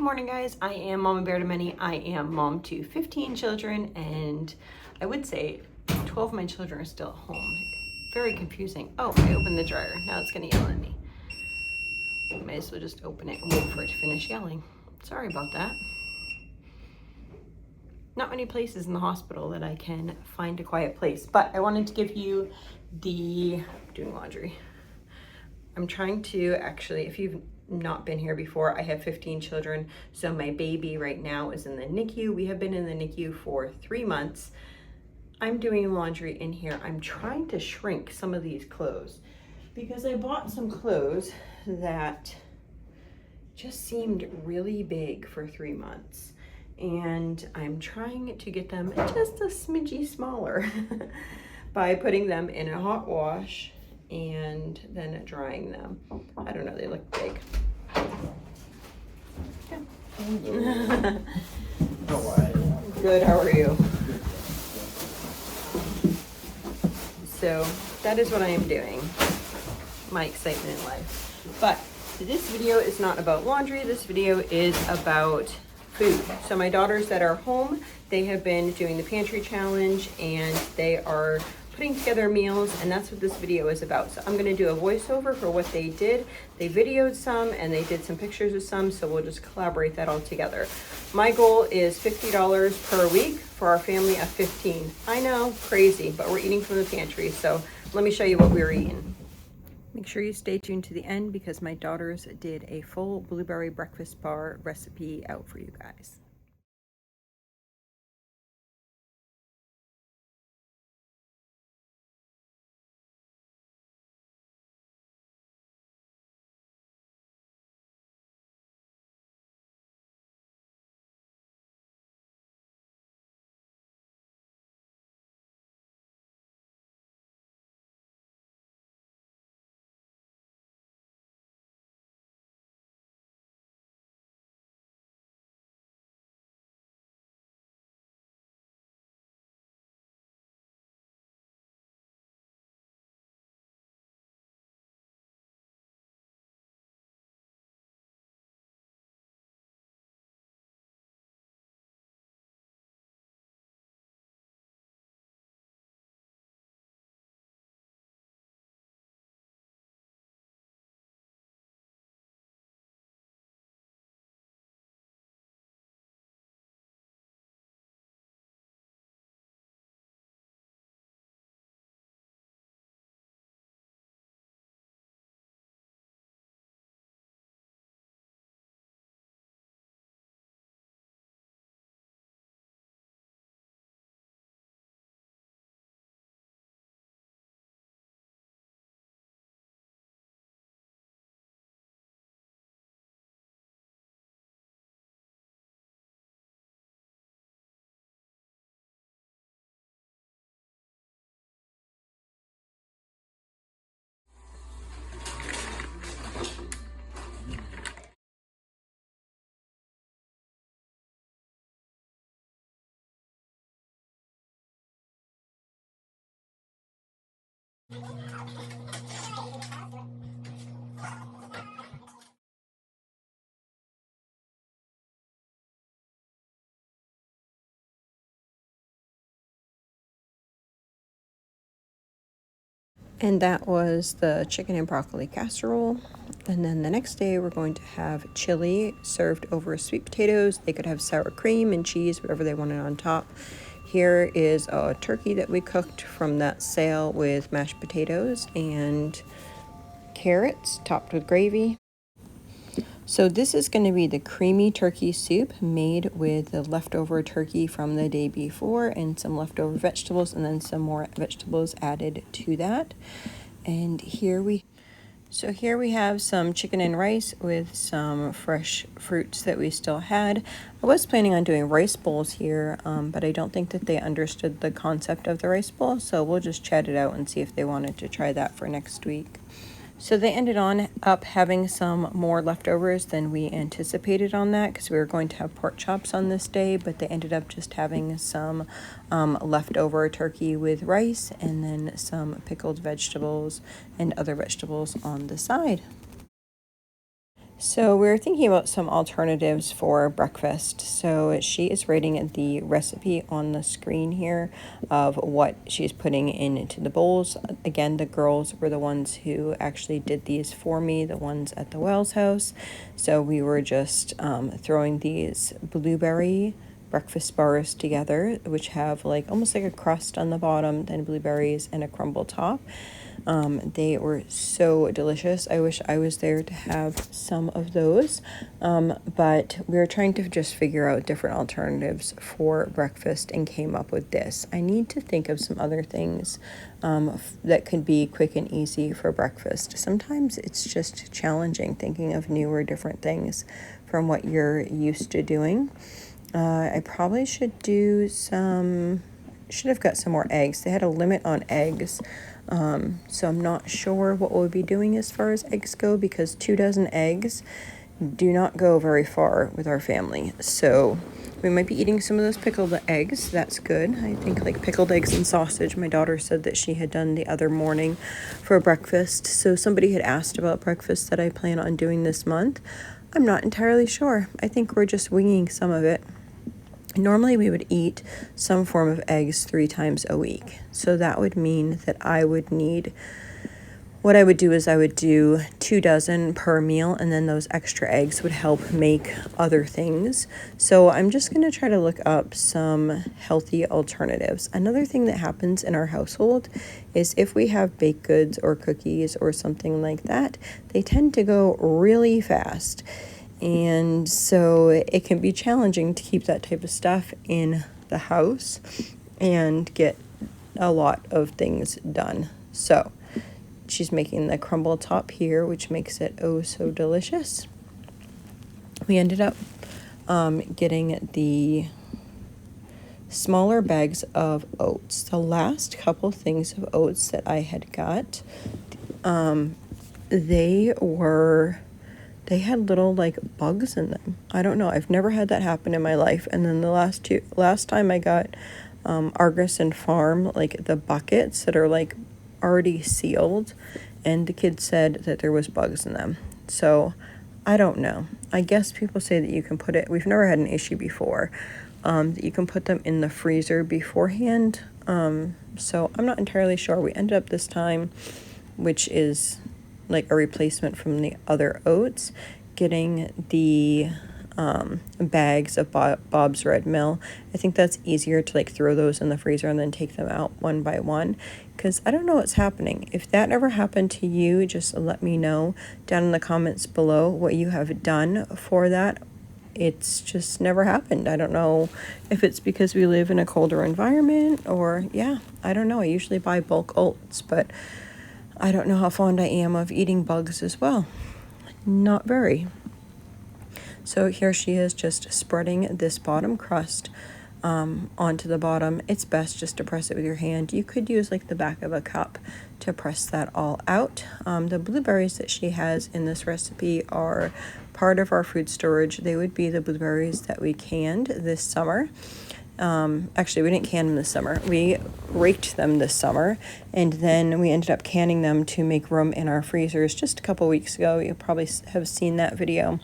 morning, guys. I am Mama Bear to Many. I am mom to 15 children, and I would say 12 of my children are still at home. Very confusing. Oh, I opened the dryer. Now it's gonna yell at me. Might as well just open it and wait for it to finish yelling. Sorry about that. Not many places in the hospital that I can find a quiet place, but I wanted to give you doing laundry. I'm trying to actually, if you've not been here before, I have 15 children. So my baby right now is in the NICU. We have been in the NICU for 3 months. I'm doing laundry in here. I'm trying to shrink some of these clothes because I bought some clothes that just seemed really big for 3 months. And I'm trying to get them just a smidgy smaller by putting them in a hot wash and then drying them. I don't know, they look big. Yeah. Good, how are you? So that is what I am doing, my excitement in life. But this video is not about laundry, this video is about food. So my daughters that are home, they have been doing the pantry challenge and they are putting together meals, and that's what this video is about. So I'm gonna do a voiceover for what they did. They videoed some and they did some pictures of some, so we'll just collaborate that all together. My goal is $50 per week for our family of 15. I know, crazy, but we're eating from the pantry, so let me show you what we're eating. Make sure you stay tuned to the end because my daughters did a full blueberry breakfast bar recipe out for you guys. And that was the chicken and broccoli casserole. And then the next day we're going to have chili served over sweet potatoes. They could have sour cream and cheese, whatever they wanted on top. Here is a turkey that we cooked from that sale with mashed potatoes and carrots topped with gravy. So this is going to be the creamy turkey soup made with the leftover turkey from the day before and some leftover vegetables and then some more vegetables added to that. And here we have some chicken and rice with some fresh fruits that we still had. I was planning on doing rice bowls here, but I don't think that they understood the concept of the rice bowl, so we'll just chat it out and see if they wanted to try that for next week. So they ended up having some more leftovers than we anticipated on that because we were going to have pork chops on this day, but they ended up just having some leftover turkey with rice and then some pickled vegetables and other vegetables on the side. So we're thinking about some alternatives for breakfast. So she is writing the recipe on the screen here of what she's putting into the bowls. Again, the girls were the ones who actually did these for me, the ones at the Wells house. So we were just throwing these blueberry breakfast bars together, which have like almost like a crust on the bottom, then blueberries and a crumble top. They were so delicious. I wish I was there to have some of those. But we were trying to just figure out different alternatives for breakfast and came up with this. I need to think of some other things that could be quick and easy for breakfast. Sometimes it's just challenging thinking of newer, different things from what you're used to doing. I probably should have got some more eggs. They had a limit on eggs. So I'm not sure what we'll be doing as far as eggs go, because 2 dozen eggs do not go very far with our family. So we might be eating some of those pickled eggs. That's good. I think like pickled eggs and sausage. My daughter said that she had done the other morning for breakfast. So somebody had asked about breakfast that I plan on doing this month. I'm not entirely sure. I think we're just winging some of it. Normally we would eat some form of eggs 3 times a week. So that would mean that what I would do is I would do 2 dozen per meal, and then those extra eggs would help make other things. So I'm just going to try to look up some healthy alternatives. Another thing that happens in our household is if we have baked goods or cookies or something like that, they tend to go really fast. And so it can be challenging to keep that type of stuff in the house and get a lot of things done. So she's making the crumble top here, which makes it oh so delicious. We ended up getting the smaller bags of oats. The last couple things of oats that I had got, they had little like bugs in them. I don't know. I've never had that happen in my life. And then the last time I got Argus and Farm, like the buckets that are like already sealed, and the kids said that there was bugs in them. So I don't know. I guess people say that you can put it, we've never had an issue before, that you can put them in the freezer beforehand. So I'm not entirely sure. We ended up this time, which is like a replacement from the other oats, getting the bags of Bob's Red Mill. I think that's easier to like throw those in the freezer and then take them out one by one, because I don't know what's happening. If that ever happened to you, just let me know down in the comments below what you have done for that. It's just never happened. I don't know if it's because we live in a colder environment or I don't know. I usually buy bulk oats, but I don't know how fond I am of eating bugs as well. Not very. So here she is just spreading this bottom crust onto the bottom. It's best just to press it with your hand. You could use like the back of a cup to press that all out. The blueberries that she has in this recipe are part of our food storage. They would be the blueberries that we canned this summer. Actually, we didn't can them this summer. We raked them this summer, and then we ended up canning them to make room in our freezers just a couple weeks ago. You probably have seen that video.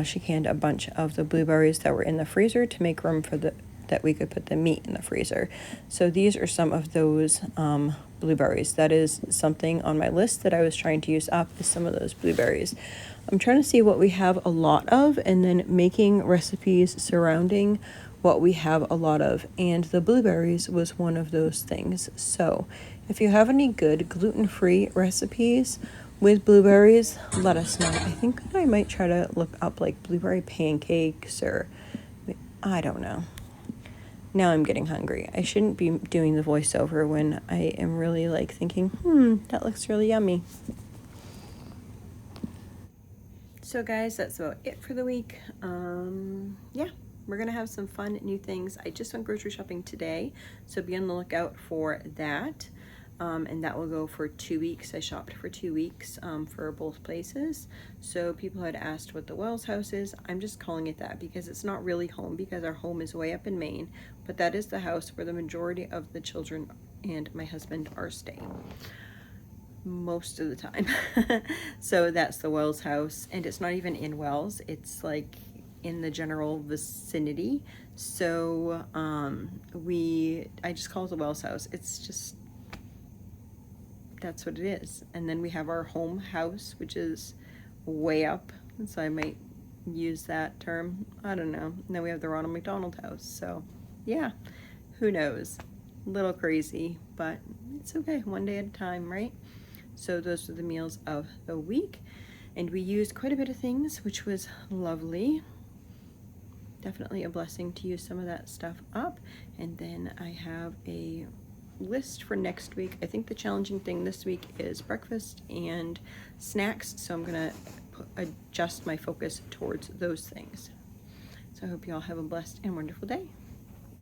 She canned a bunch of the blueberries that were in the freezer to make room for that we could put the meat in the freezer. So these are some of those blueberries. That is something on my list that I was trying to use up, is some of those blueberries. I'm trying to see what we have a lot of and then making recipes surrounding what we have a lot of, and the blueberries was one of those things. So if you have any good gluten-free recipes with blueberries, let us know. I think that I might try to look up like blueberry pancakes, or I don't know. Now I'm getting hungry. I shouldn't be doing the voiceover when I am really like thinking, that looks really yummy. So guys, that's about it for the week. We're gonna have some fun new things. I just went grocery shopping today, so be on the lookout for that. And that will go for 2 weeks. I shopped for 2 weeks for both places. So people had asked what the Wells house is. I'm just calling it that because it's not really home, because our home is way up in Maine, but that is the house where the majority of the children and my husband are staying. most of the time. So that's the Wells house, and it's not even in Wells, it's like in the general vicinity. So I just call it the Wells house. It's just, that's what it is. And then we have our home house, which is way up, so I might use that term, I don't know. And then we have the Ronald McDonald house. So yeah, who knows, a little crazy, but it's okay, one day at a time, right? So those are the meals of the week, and we used quite a bit of things, which was lovely. Definitely a blessing to use some of that stuff up. And then I have a list for next week. I think the challenging thing this week is breakfast and snacks, so I'm gonna adjust my focus towards those things. So I hope you all have a blessed and wonderful day.